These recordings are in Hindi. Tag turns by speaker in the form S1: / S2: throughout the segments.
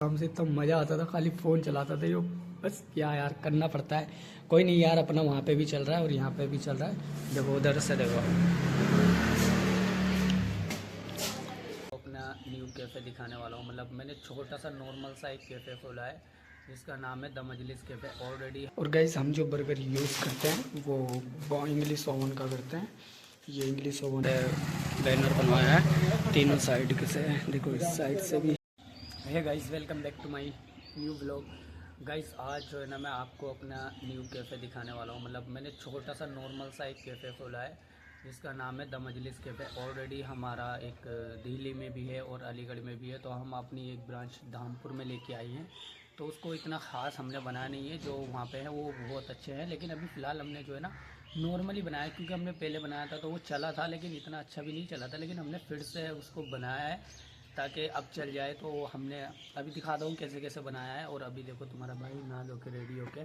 S1: हमसे इतना मज़ा आता था, खाली फ़ोन चलाता था यो। बस क्या यार करना पड़ता है। कोई नहीं यार, अपना वहाँ पे भी चल रहा है और यहाँ पे भी चल रहा है। देखो उधर से देखो, अपना न्यू कैफ़े दिखाने वाला हूँ। मतलब मैंने छोटा सा नॉर्मल सा एक कैफ़े खोला है जिसका नाम है द मजलिस कैफ़े ऑलरेडी। और गाइस हम जो बर्गर यूज़ करते हैं वो इंग्लिश ओवन का करते हैं। ये इंग्लिश ओवन है, बैनर बनवाया है तीनों साइड से। देखो इस साइड से भी। Hey guys, welcome back to my new blog. Guys आज जो है ना, मैं आपको अपना न्यू कैफ़े दिखाने वाला हूँ। मतलब मैंने छोटा सा नॉर्मल सा एक कैफ़े खोला है जिसका नाम है द मजलिस कैफ़े। ऑलरेडी हमारा एक दिल्ली में भी है और अलीगढ़ में भी है। तो हम अपनी एक ब्रांच धामपुर में लेके आई हैं। तो उसको इतना ख़ास हमने बनाया नहीं है। जो वहाँ पे है वो बहुत अच्छे हैं, लेकिन अभी फ़िलहाल हमने जो है ना नॉर्मली बनाया, क्योंकि हमने पहले बनाया था तो वो चला था, लेकिन इतना अच्छा भी नहीं चला था। लेकिन हमने फिर से उसको बनाया है ताकि अब चल जाए। तो हमने अभी दिखा दूँ कैसे कैसे बनाया है। और अभी देखो तुम्हारा भाई नहा धो के रेडी होके,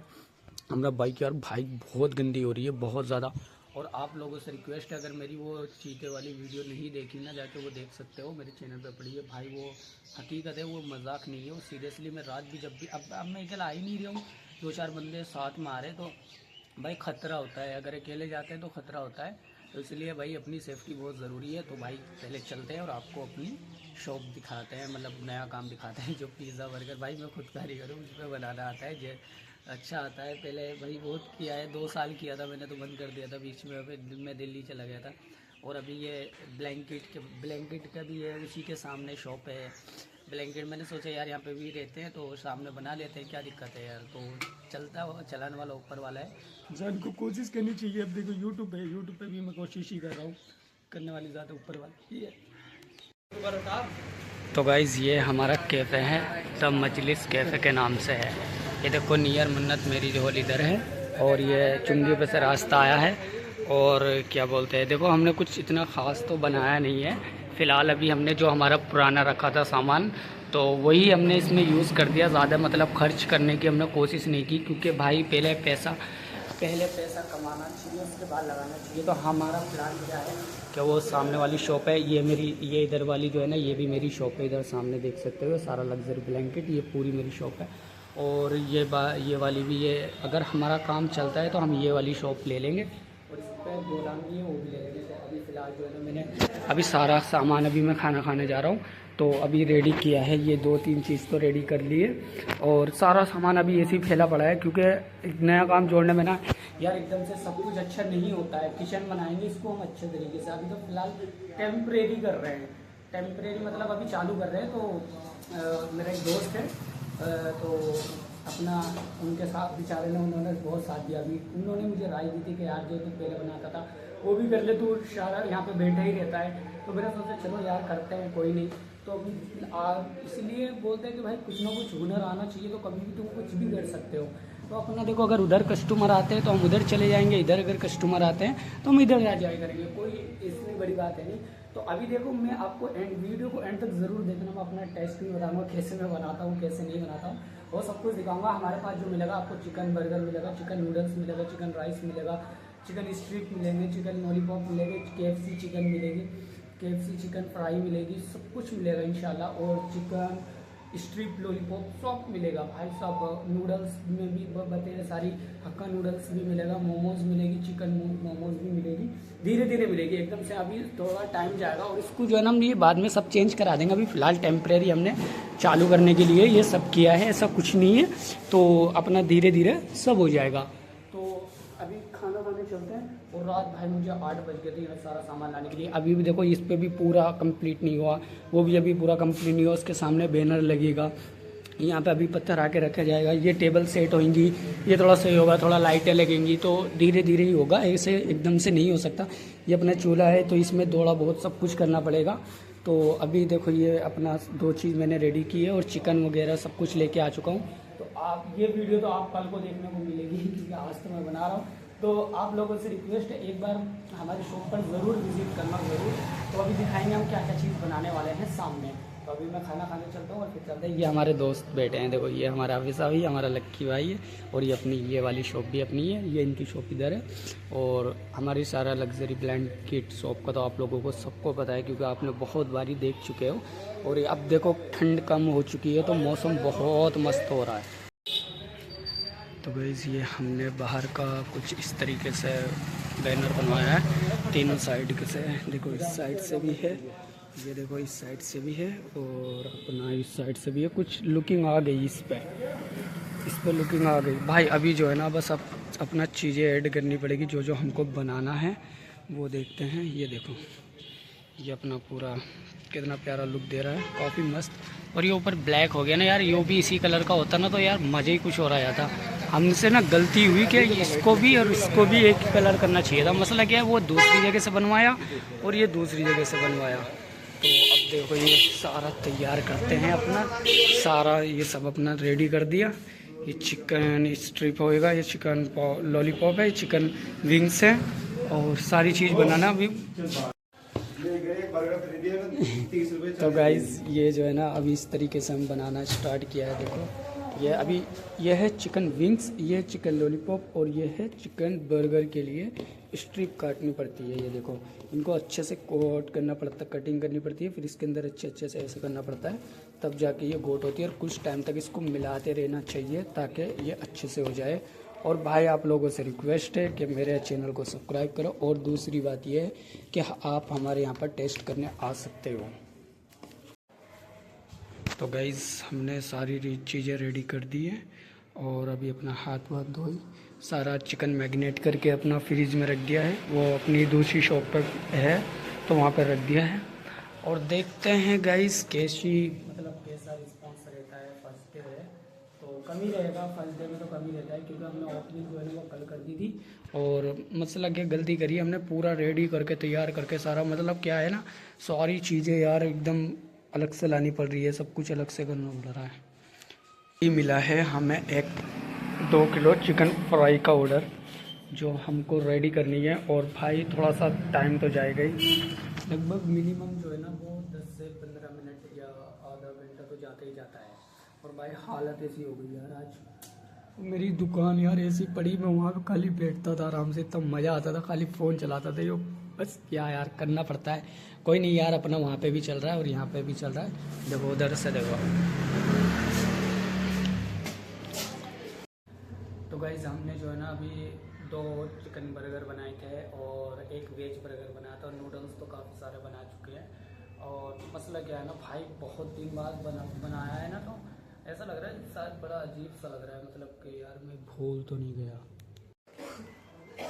S1: हमारा बाइक यार भाई बहुत गंदी हो रही है, बहुत ज़्यादा। और आप लोगों से रिक्वेस्ट है, अगर मेरी वो चीते वाली वीडियो नहीं देखी ना, जाके वो देख सकते हो, मेरे चैनल पे पड़ी है भाई। वो हकीकत है, वो मजाक नहीं है, वो सीरियसली। मैं रात भी जब भी अब मैं अकेला आ ही नहीं रहा हूँ, दो चार बंदे साथ में आ रहे तो भाई ख़तरा होता है। अगर अकेले जाते हैं तो ख़तरा होता है। तो इसलिए भाई अपनी सेफ्टी बहुत ज़रूरी है। तो भाई पहले चलते हैं और आपको अपनी शॉप दिखाते हैं, मतलब नया काम दिखाते हैं। जो पिज़्ज़ा बर्गर भाई मैं खुद कारीगर हूँ, मुझ पर बनाना आता है, जो अच्छा आता है। पहले भाई बहुत किया है, 2 साल किया था मैंने, तो बंद कर दिया था बीच में। फिर मैं दिल्ली चला गया था। और अभी ये ब्लैंकेट का भी है, उसी के सामने शॉप है ब्लैंकेट। मैंने सोचा यार यहाँ पे भी रहते हैं तो सामने बना लेते हैं, क्या दिक्कत है यार। तो चलता हुआ चलाने वाला ऊपर वाला है, इंसान को कोशिश करनी चाहिए। अब देखो यूट्यूब पे भी मैं कोशिश ही कर रहा हूँ, करने वाली ज़्यादा ऊपर वाली है। तो गाइज़ ये हमारा कैफ़े है, द मजलिस कैफ़े के नाम से है। ये देखो नियर मन्नत मेरी जो हॉल इधर है, और ये चुंगी पे से रास्ता आया है। और क्या बोलते हैं, देखो हमने कुछ इतना ख़ास तो बनाया नहीं है फ़िलहाल। अभी हमने जो हमारा पुराना रखा था सामान, तो वही हमने इसमें यूज़ कर दिया। ज़्यादा मतलब खर्च करने की हमने कोशिश नहीं की, क्योंकि भाई पहले पैसा कमाना चाहिए, उसके बाद लगाना चाहिए। तो हमारा प्लान क्या है कि वो सामने वाली शॉप है, ये इधर वाली जो है ना, ये भी मेरी शॉप है। इधर सामने देख सकते हो सारा लग्जरी ब्लैंकेट, ये पूरी मेरी शॉप है। और ये वाली भी, ये अगर हमारा काम चलता है तो हम ये वाली शॉप ले लेंगे, और इस पर गोदाम भी है वो भी ले लेंगे। तो अभी फ़िलहाल जो है ना, मैंने अभी सारा सामान, अभी मैं खाना खाने जा रहा हूँ तो अभी रेडी किया है। ये 2-3 चीज़ तो रेडी कर लिए, और सारा सामान अभी ऐसे ही फैला पड़ा है, क्योंकि एक नया काम जोड़ने में ना यार एकदम से सब कुछ अच्छा नहीं होता है। किचन बनाएंगे इसको हम अच्छे तरीके से, अभी तो फ़िलहाल टेम्परेरी कर रहे हैं। टेम्परेरी मतलब अभी चालू कर रहे हैं। तो मेरा एक दोस्त है, तो अपना उनके साथ बेचारे ने, उन्होंने बहुत साथ दिया। अभी उन्होंने मुझे राय दी थी कि यार जो तू पहले बनाता था वो भी कर ले, तू सारा यहाँ पे बैठा ही रहता है। तो मैंने सोचा चलो यार करते हैं, कोई नहीं। तो अभी इसलिए बोलते हैं कि भाई कुछ ना कुछ हुनर आना चाहिए, तो कभी भी तुम कुछ भी कर सकते हो। तो अपना देखो, अगर उधर कस्टमर आते हैं तो हम उधर चले जाएंगे, इधर अगर कस्टमर आते हैं तो हम इधर आ जाया करेंगे, कोई इसमें बड़ी बात है नहीं। तो अभी देखो मैं आपको वीडियो को एंड तक ज़रूर देखना। मैं अपना टेस्ट भी बताऊँगा, कैसे मैं बनाता हूँ कैसे नहीं बनाता हूँ, वो सब कुछ दिखाऊंगा। हमारे पास जो मिलेगा आपको, चिकन बर्गर मिलेगा, चिकन नूडल्स मिलेगा, चिकन राइस मिलेगा, चिकन स्ट्रिप मिलेंगे, चिकन लॉलीपॉप मिलेंगे, KFC चिकन मिलेगी, KFC चिकन फ्राई मिलेगी, सब कुछ मिलेगा इंशाल्लाह। और चिकन स्ट्रिप लॉलीपॉप सब मिलेगा भाई सब। नूडल्स में भी बताइए सारी, हक्का नूडल्स भी मिलेगा, मोमोज मिलेगी, चिकन मोमोज भी मिलेगी। धीरे धीरे मिलेगी एकदम से, अभी थोड़ा टाइम जाएगा। और इसको जो है ना हम ये बाद में सब चेंज करा देंगे। अभी फ़िलहाल टेम्परेरी हमने चालू करने के लिए ये सब किया है, ऐसा कुछ नहीं है। तो अपना धीरे धीरे सब हो जाएगा। तो अभी खाना खाने चलते हैं। और रात भाई मुझे 8 बज गए थे सारा सामान लाने के लिए। अभी भी देखो इस पर भी पूरा कंप्लीट नहीं हुआ, वो भी अभी पूरा कंप्लीट नहीं हुआ। उसके सामने बैनर लगेगा, यहाँ पे अभी पत्थर आके रखा जाएगा, ये टेबल सेट होंगी, ये थोड़ा सही होगा, थोड़ा लाइटें लगेंगी। तो धीरे धीरे ही होगा, ऐसे एकदम से नहीं हो सकता। ये अपना चूल्हा है तो इसमें थोड़ा बहुत सब कुछ करना पड़ेगा। तो अभी देखो ये अपना 2 चीज़ मैंने रेडी की है, और चिकन वगैरह सब कुछ लेके आ चुका हूँ। तो आप ये वीडियो तो आप कल को देखने को मिलेगी, क्योंकि आज तो मैं बना रहा हूँ। तो आप लोगों से रिक्वेस्ट है, एक बार हमारी शॉप पर ज़रूर विज़िट करना ज़रूर। तो अभी दिखाएंगे हम क्या क्या चीज़ बनाने वाले हैं सामने। तो अभी मैं खाना खाने चलता हूँ और फिर चलते हैं। ये हमारे दोस्त बैठे हैं, देखो ये हमारा हाफिज़ भाई, हमारा लक्की भाई है, और ये अपनी ये वाली शॉप भी अपनी है, ये इनकी शॉप इधर है। और हमारी सारा लग्जरी ब्लैंकेट शॉप का तो आप लोगों को सबको पता है, क्योंकि आपने बहुत बारी देख चुके हो। और अब देखो ठंड कम हो चुकी है तो मौसम बहुत मस्त हो रहा है। तो गाइस ये हमने बाहर का कुछ इस तरीके से बैनर बनवाया है, तीनों साइड के से, देखो इस साइड से भी है, ये देखो इस साइड से भी है, और अपना इस साइड से भी है। कुछ लुकिंग आ गई इस पर लुकिंग आ गई भाई। अभी जो है ना बस अब अपना चीज़ें ऐड करनी पड़ेगी, जो जो हमको बनाना है वो देखते हैं। ये देखो ये अपना पूरा कितना प्यारा लुक दे रहा है, काफ़ी मस्त। और ये ऊपर ब्लैक हो गया ना यार, ये भी इसी कलर का होता ना तो यार मज़े ही कुछ हो रहा था। हमसे ना गलती हुई कि इसको भी और इसको भी एक ही कलर करना चाहिए था। मसला क्या है, वो दूसरी जगह से बनवाया और ये दूसरी जगह से बनवाया। तो अब देखो ये सारा तैयार करते हैं अपना, सारा ये सब अपना रेडी कर दिया। ये चिकन स्ट्रिप होएगा, ये चिकन लॉलीपॉप है, चिकन विंग्स है, और सारी चीज़ बनाना अभी। तो गाइज़ ये जो है ना अभी इस तरीके से हम बनाना स्टार्ट किया है। देखो ये अभी ये है चिकन विंग्स, ये चिकन लॉलीपॉप, और ये है चिकन बर्गर के लिए स्ट्रिप काटनी पड़ती है। ये देखो इनको अच्छे से कोट करना पड़ता है, कटिंग करनी पड़ती है, फिर इसके अंदर अच्छे से ऐसे करना पड़ता है, तब जाके ये गोट होती है। और कुछ टाइम तक इसको मिलाते रहना चाहिए ताकि ये अच्छे से हो जाए। और भाई आप लोगों से रिक्वेस्ट है कि मेरे चैनल को सब्सक्राइब करो। और दूसरी बात यह है कि आप हमारे यहाँ पर टेस्ट करने आ सकते हो। तो गाइज़ हमने सारी चीज़ें रेडी कर दी है, और अभी अपना हाथ वाथ धोई, सारा चिकन मैरिनेट करके अपना फ्रिज में रख दिया है। वो अपनी दूसरी शॉप पर है तो वहाँ पर रख दिया है। और देखते हैं गाइज़ कैसा रिस्पॉन्स रहता है। फर्स्ट डे है तो कम ही रहेगा, फर्स्ट डे में तो कम ही रहता है, क्योंकि हमने ओपनिंग जो है वो कल कर दी थी। और मसला क्या गलती करी हमने, पूरा रेडी करके तैयार करके सारा, मतलब क्या है ना, सारी चीज़ें यार एकदम अलग से लानी पड़ रही है, सब कुछ अलग से करना पड़ रहा है। ये मिला है हमें 2 किलो चिकन फ्राई का ऑर्डर, जो हमको रेडी करनी है। और भाई थोड़ा सा टाइम तो जाएगा ही, लगभग मिनिमम जो है ना वो 10 से 15 मिनट या आधा घंटा तो जाता ही जाता है। और भाई हालत ऐसी हो गई यार, आज मेरी दुकान यार ऐसी पड़ी, मैं वहाँ पे खाली बैठता था आराम से, इतना मज़ा आता था, खाली फ़ोन चलाता था। यो बस क्या यार करना पड़ता है, कोई नहीं यार, अपना वहाँ पे भी चल रहा है और यहाँ पे भी चल रहा है। देखो उधर से देखो। तो गाइस हमने जो है ना अभी 2 चिकन बर्गर बनाए थे और 1 वेज बर्गर बनाया था, और नूडल्स तो काफ़ी सारे बना चुके हैं। और मसला क्या है ना भाई, बहुत दिन बाद बनाया है ना, तो ऐसा लग रहा है शायद बड़ा अजीब सा लग रहा है, मतलब कि यार मैं भूल तो नहीं गया।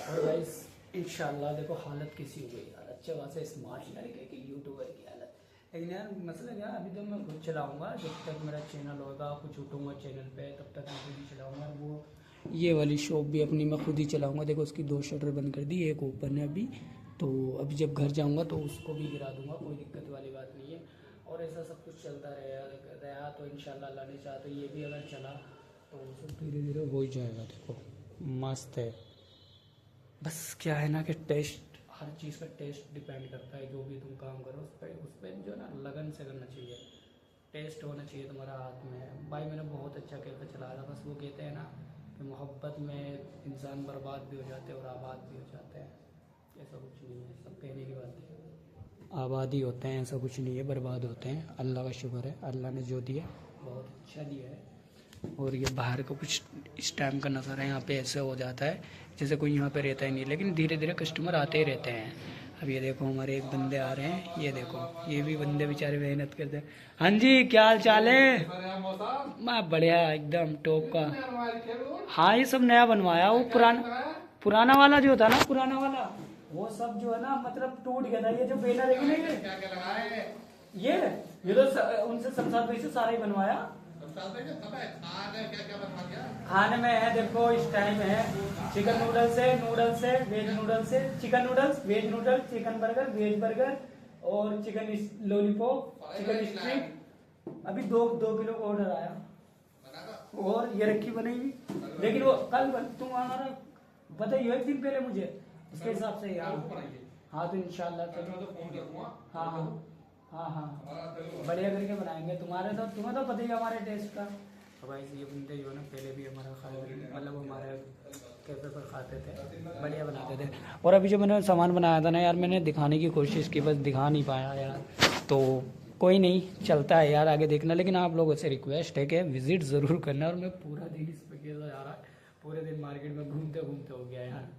S1: और गाइस इंशाल्लाह देखो हालत कैसी हो गई यार, अच्छे खासे स्मार्ट लड़के की यूट्यूबर की हालत। लेकिन यार मसला क्या, अभी तो मैं खुद चलाऊँगा, जब तक मेरा चैनल होगा, कुछ उठूँगा चैनल पे, तब तक मैं खुद ही चलाऊँगा। वो ये वाली शॉप भी अपनी मैं खुद ही चलाऊँगा। देखो उसकी 2 शटर बंद कर दी, एक ओपन है अभी, तो अभी जब घर जाऊँगा तो उसको भी गिरा दूँगा, कोई दिक्कत वाली बात नहीं है। और ऐसा सब कुछ चलता रहा तो इंशाल्लाह अल्लाह ने चाहा तो ये भी अगर चला तो सब धीरे धीरे हो ही जाएगा। देखो मस्त है, बस क्या है ना कि टेस्ट, हर चीज़ का टेस्ट डिपेंड करता है। जो भी तुम काम करो उस पर जो है ना लगन से करना चाहिए, टेस्ट होना चाहिए तुम्हारा हाथ में। भाई मैंने बहुत अच्छा कैफ़े चलाया था, बस वो कहते हैं ना कि मोहब्बत में इंसान बर्बाद भी हो जाते हैं और आबाद भी हो जाते हैं। ऐसा कुछ नहीं है, सब कहने की बात है, आबाद ही होते हैं, ऐसा कुछ नहीं है बर्बाद होते हैं। अल्लाह का शुक्र है, अल्लाह ने जो दिया बहुत अच्छा दिया है। और ये बाहर का कुछ इस टाइम का नज़ारा यहाँ पे ऐसे हो जाता है जैसे कोई यहाँ पे रहता ही नहीं, लेकिन धीरे धीरे कस्टमर आते ही रहते हैं। अब ये देखो हमारे एक बंदे आ रहे हैं, ये देखो ये भी बंदे बेचारे मेहनत करते हैं। हाँ जी क्या हाल चाल है? मैं बढ़िया एकदम टॉप का। हाँ ये सब नया बनवाया, वो पुराना वाला जो था ना, पुराना वाला वो सब जो है ना मतलब टूट गया था। ये जो बैनर है ना, ये तो उनसे शमशाद भाई से सारा ही बनवाया। खाने में है देखो इस टाइम है चिकन नूडल्स है, वेज नूडल्स है, chicken noodles, veg noodles, chicken burger, veg burger, और चिकन लॉलीपॉप, चिकन स्ट्रिप। अभी 2 किलो का ऑर्डर आया, और ये रखी बनाई, लेकिन वो कल तुम हमारा बताइए एक दिन पहले मुझे, इसके हिसाब से यार। हाँ तो इंशाल्लाह हाँ हाँ हाँ हाँ बढ़िया करके बनाएंगे। तुम्हें तो पता ही है हमारे टेस्ट का। तो भाई ये बंदे जो है ना पहले भी हमारा मतलब हमारे कैफे पर खाते थे, बढ़िया बनाते थे। और अभी जो मैंने सामान बनाया था ना यार, मैंने दिखाने की कोशिश की, बस दिखा नहीं पाया यार। तो कोई नहीं, चलता है यार आगे देखना। लेकिन आप लोगों से रिक्वेस्ट है कि विज़िट ज़रूर करना। और मैं पूरा दिन इस पर खेला जा रहा है, पूरे दिन मार्केट में घूमते घूमते हो गया यार।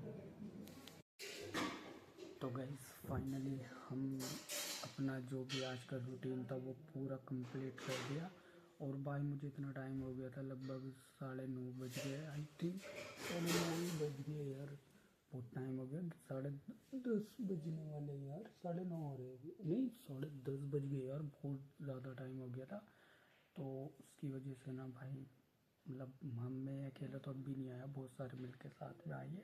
S1: तो गाइस फाइनली हम अपना जो भी आज का रूटीन था वो पूरा कंप्लीट कर दिया। और भाई मुझे इतना टाइम हो गया था, लगभग 9:30 बज गए आई थिंक, 9:30 बज गए यार, बहुत टाइम हो गया। 10:30 बजने वाले यार, 9:30 हो रहे अभी, नहीं 10:30 बज गए यार, बहुत ज़्यादा टाइम हो गया था। तो उसकी वजह से ना भाई, मतलब मैं अकेला तो अब भी नहीं आया, बहुत सारे मिल के साथ में आइए।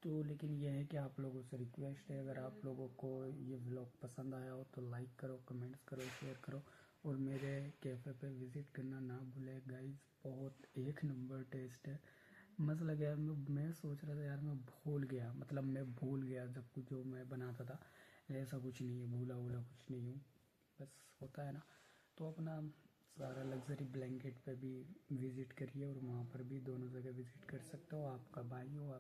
S1: तो लेकिन यह है कि आप लोगों से रिक्वेस्ट है, अगर आप लोगों को ये व्लॉग पसंद आया हो तो लाइक करो, कमेंट्स करो, शेयर करो। और मेरे कैफ़े पे विज़िट करना ना भूले गाइस, बहुत एक नंबर टेस्ट है। मज़ा लगा यार। मैं सोच रहा था यार, मैं भूल गया जब कुछ जो मैं बनाता था। ऐसा कुछ नहीं है, भूला भूला कुछ नहीं हूँ, बस होता है ना। तो अपना सारा लग्जरी ब्लैंकेट पे भी विज़िट करिए, और वहाँ पर भी दोनों जगह विज़िट कर सकते हो। आपका भाई हो,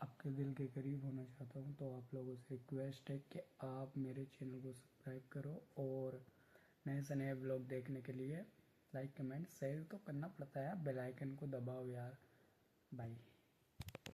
S1: आपके दिल के करीब होना चाहता हूँ। तो आप लोगों से रिक्वेस्ट है कि आप मेरे चैनल को सब्सक्राइब करो, और नए से नए ब्लॉग देखने के लिए लाइक कमेंट शेयर तो करना पड़ता है, बेल आइकन को दबाओ यार। बाय।